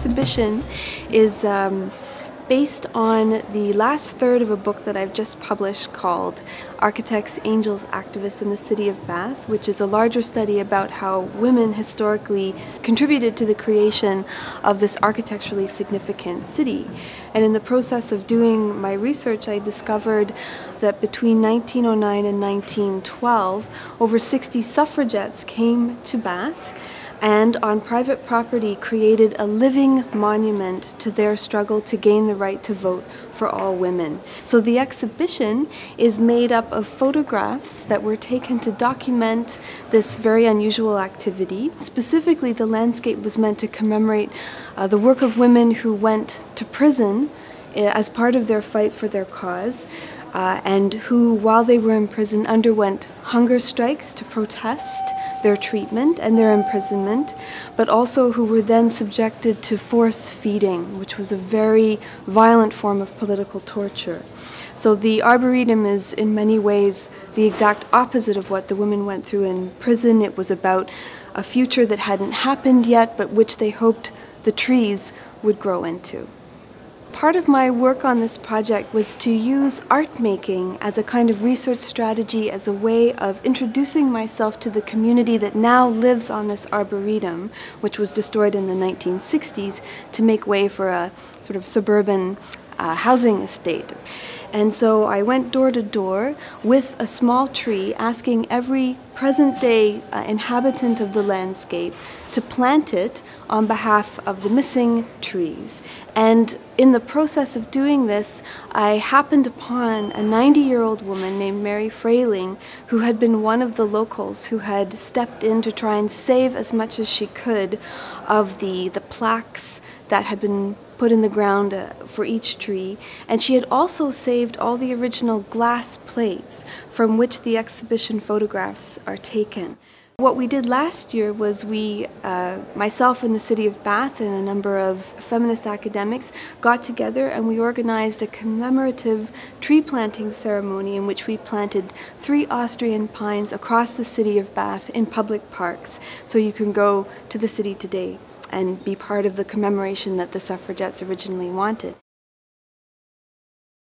exhibition is based on the last third of a book that I've just published called Architects, Angels, Activists in the City of Bath, which is a larger study about how women historically contributed to the creation of this architecturally significant city. And in the process of doing my research, I discovered that between 1909 and 1912, over 60 suffragettes came to Bath and on private property created a living monument to their struggle to gain the right to vote for all women. So the exhibition is made up of photographs that were taken to document this very unusual activity. Specifically, the landscape was meant to commemorate the work of women who went to prison as part of their fight for their cause, and who, while they were in prison, underwent hunger strikes to protest their treatment and their imprisonment, but also who were then subjected to force feeding, which was a very violent form of political torture. So the Arboretum is in many ways the exact opposite of what the women went through in prison. It was about a future that hadn't happened yet, but which they hoped the trees would grow into. Part of my work on this project was to use art making as a kind of research strategy, as a way of introducing myself to the community that now lives on this arboretum, which was destroyed in the 1960s to make way for a sort of suburban housing estate. And so I went door to door with a small tree, asking every present-day inhabitant of the landscape to plant it on behalf of the missing trees. And in the process of doing this, I happened upon a 90-year-old woman named Mary Frayling, who had been one of the locals who had stepped in to try and save as much as she could of the plaques that had been put in the ground for each tree. And she had also saved all the original glass plates from which the exhibition photographs are taken. What we did last year was myself and the City of Bath and a number of feminist academics got together and we organized a commemorative tree planting ceremony in which we planted 3 Austrian pines across the City of Bath in public parks. So you can go to the city today and be part of the commemoration that the suffragettes originally wanted.